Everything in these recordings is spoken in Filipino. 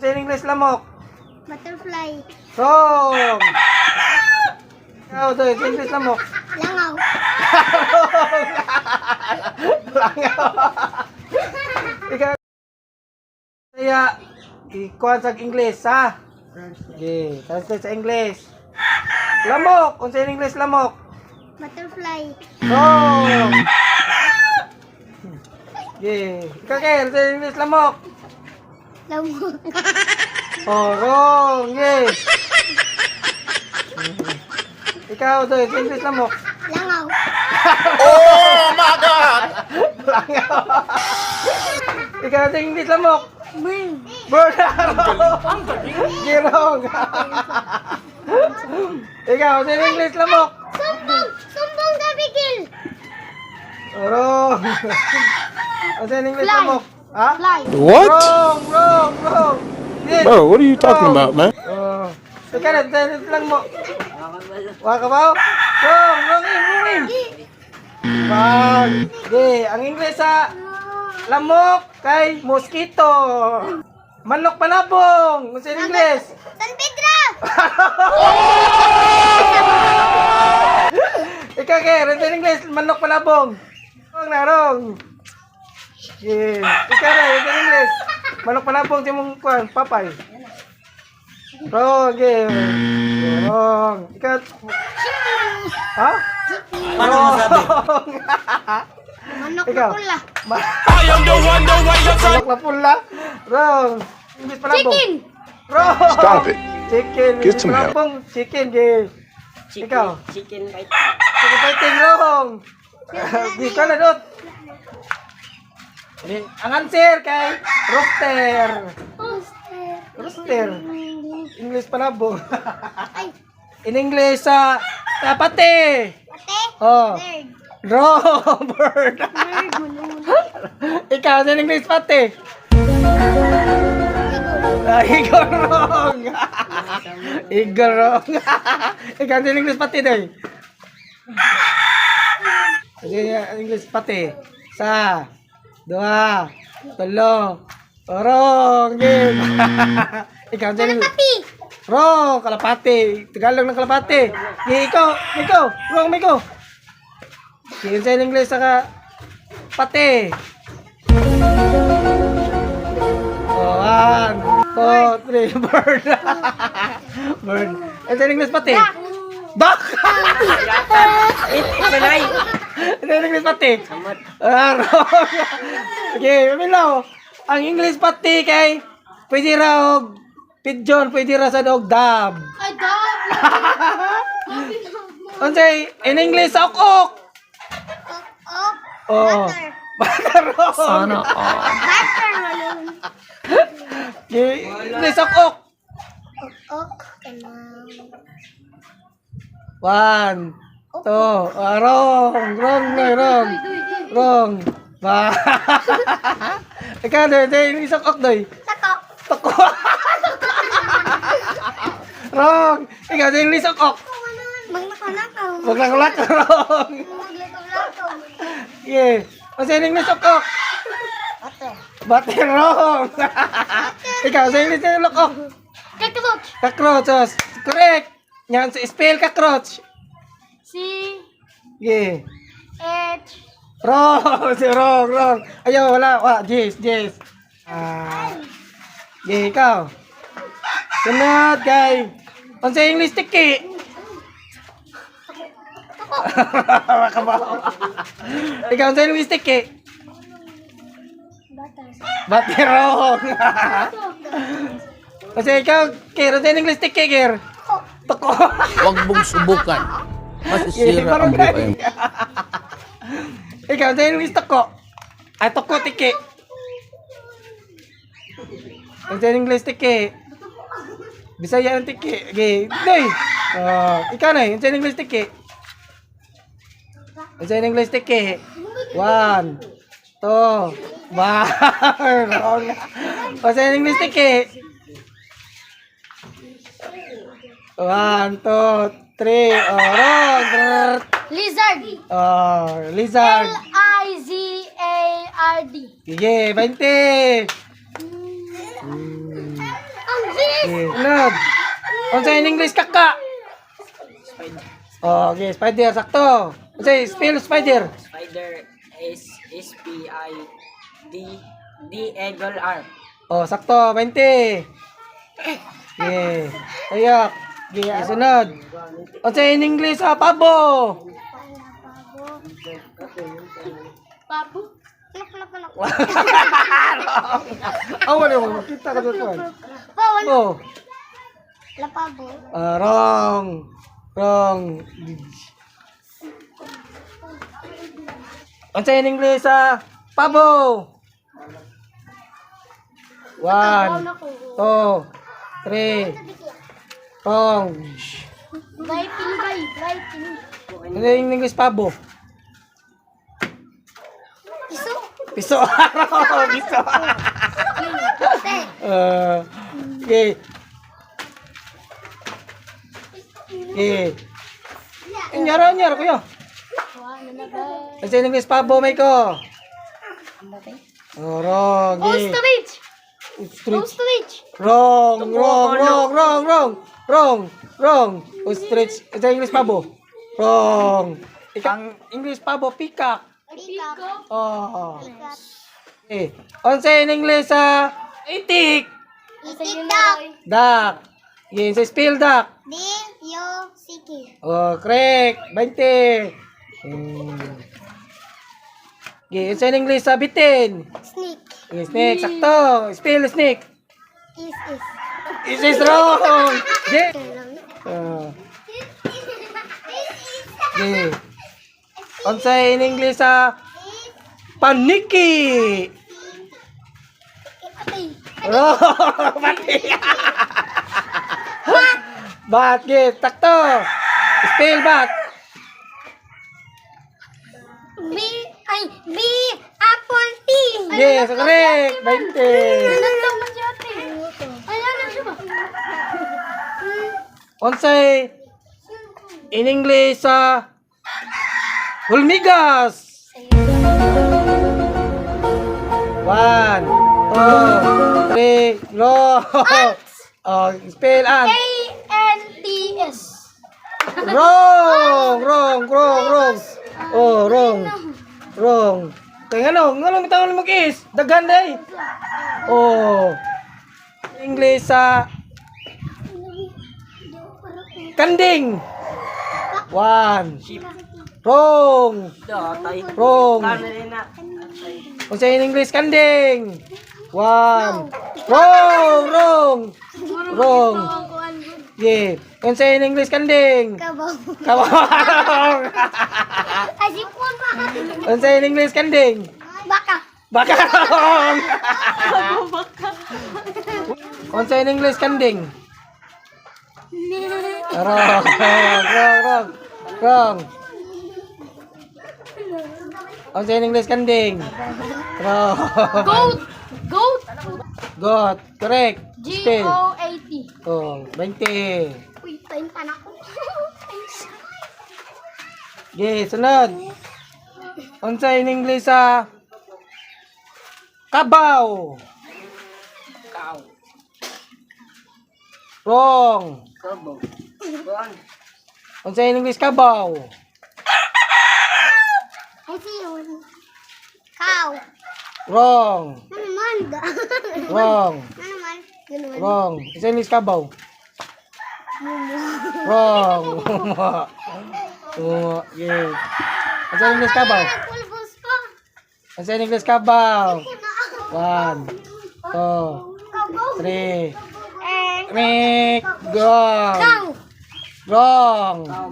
Sa English lamok. Butterfly. Wrong. Ikaw, Doy, sa English lamok. Langaw. Langaw. Ikaw. Kaya, ikuan sa English, ha? Okay, translate sa English. Lamok. Kung sa English lamok. Butterfly. Wrong. Okay. Ikaw, Ker, sa English lamok. Lamok. Oh, wrong. Yes. Ikaw, Doy, sa English lamok. Langaw. Oh my God! Langaw. Ikaw, sa English lamok. Bird. Bird. Girong. Ikaw, sa English lamok. Sumbong. Sumbong na bigil. Wrong. Sa English Fly. lamok. Ha? Fly. What? Wrong. Yes. Bro, what are you talking about, man? Oh. Ikaw na, sa English lang mo. Waka ba? Wrong in. Wag. Okay, ang English sa lamok kay mosquito. Manok panabong. Sa English. San Pedro. Ikaw, Ker, sa English, manok panabong. Wrong. Yeah. Ikaw na, sa English. Manok panabong, si mong kuhan, papay. Wrong, yeah. Wrong. Ikaw. Ha? Wrong. Manok na Ikaw. pula. I am the one, the way you Manok na pula. Wrong. English panabong. Chicken. Wrong. Stop it. Chicken. Get some help. Panabong, chicken, yeah. Ikaw. Chicken bite. Chicken fighting, wrong. Di ka na, Dot. Ang answer kay rooster. Rooster. English panabong. Ay. In English, pate. Pate. Oh. Bird. Wrong. Bird. Bird. Mulunod. Ikaw, sa English, pate. Igor wrong. Igor wrong. Ikaw, sa English, pate, doy. English, pate. Sa. Dua. Tulo. Wrong. Game. Ikaw, sa English. Kalapati. Wrong. Kalapati. Tagalog ng kalapati. Ikaw. Wrong, Miko. Yun sa English, saka pate. 1, 2, 3, bird. Bird. Yun sa English, pate. Duck. Malay. Yun sa English, pate. Wrong. Okay, mamilaw. Ang English, pate kay pwede raw pigeon, pwede raw sa dog dab. Ay, dog. Unsay in English, ok. Ok. Oh. Butter. Butter wrong. Sana all. Butter. Malun. English, ok. Ok. Kanang. 1, 2, wrong. Ba. Ikaw doy, English, ok doy. Sako. Toko. Wrong. Ikaw doy, English, ok. Maglakaw. Wag lang wrong. Maglakaw. Yeah. Kasi in English, ok. Butter. Butter wrong. Ikaw sa English, ok. Cockroach. Cockroaches. Correct. Yan, spell cockroach. C. Yeah. H. Wrong. Ayaw, wala. Yes. Yeah, ikaw. Sunod, guy. Ano sa English, tiki? Ikaw, ano sa English, tiki? Butter. Wrong. Kasi ikaw, Kir, ano sa English, tiki, Kir? Toko. Huwag mong subukan. Masisira ang buhay mo. Ikaw, sa English, toko. Ay, toko, tiki. Ang sa English, tiki. Bisaya ang tiki. Okay. Doy. Ikaw na, ang sa English, tiki. Ang sa English, tiki. 1, 2, wrong. Ang sa English, tiki. 1, 2, 3. Wrong. Lizard. Lizard. Lizard. Sige, 20. Okay, sunod. Unsa in English kaka? Oh, okay, spider sakto. Unsa spell spider? Spider is SPID. Oh, sakto 20. Okay. Ayak. Okay, sunod. Unsa in English pabo? Papo. Lak. Wala mo kita ka doon. Pawan. Oh, Lapabo. wrong. Wrong. Unsa in English pabo? 1, 2, 3. Wrong. Writing. Ano in English pabo? Iso. Piso. Piso. Okay. Okay. Nyara kuya. Unsa in English pabo may ko? Wrong. Okay. Ostrich. Ostrich. Ostrich. Wrong. Ostrich. Unsa English pabo? Wrong. Ang English pabo peacock. Peacock. Oh. Okay. Unsa in English itik? Itik dog. Duck. Okay, sa spell duck. D-U-C-K. Oh, correct. 20. Okay, unsa in English bitin? Snake. Okay, snake. Sakto. Spell snake. Is. This is wrong. Okay. Okay. Unsa in English paniki? Wrong. Mati. Bat, okay. Sakto. Spell bat. B apple T. Yes, correct. 20. Unsay in English hulmigas. 1, 2, 3, go. Oh, spell ant. A-N-T-S. Wrong. Oh, wrong. Kaya ngano mitawon mo kis? Daghan day. Oh. English kanding. 1. Wrong. Wrong. Unsa in English kanding? 1. Wrong. Yeah. Unsa in English kanding? Kabaw. Kawang. Asipon pa. Unsa in English kanding? Baka. Baka. Unsa in English kanding? Wrong. Unsa in English kanding? Wrong. Goat. Correct. Spell. G-O-A-T. Oh, 20. Uy, tayo pa na ako. Okay, sunod. Unsa in English kabaw? Wrong. Unsa in English kabaw? Ay, siyon. Cow. Wrong. Ano man? Wrong. Ano man? Ganun. Wrong. Unsa in English kabaw? Wrong. Yeah. Unsa in English kabaw? Pulbos pa. Unsa in English kabaw? 1, 2, Kabaw. 3. Eh. Rick, go. Cow. Wrong. Eh,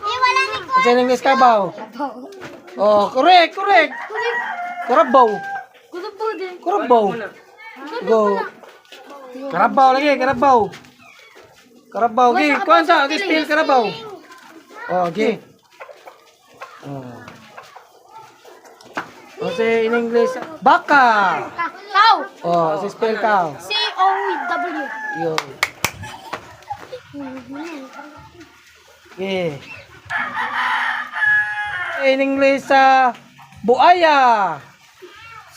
wala ni ko. Unsa in English kabaw? Oh, correct. Karabaw. Karabaw. Go. Karabaw lagi, karabaw. Okay, kuan sa spell karabaw. Oh, okay. Oh. Kasi in English, baka. Cow. Oh, si spell cow. C-O-W. Yo. Okay. In English, buaya.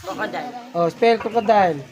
Crocodile. Oh, spell crocodile.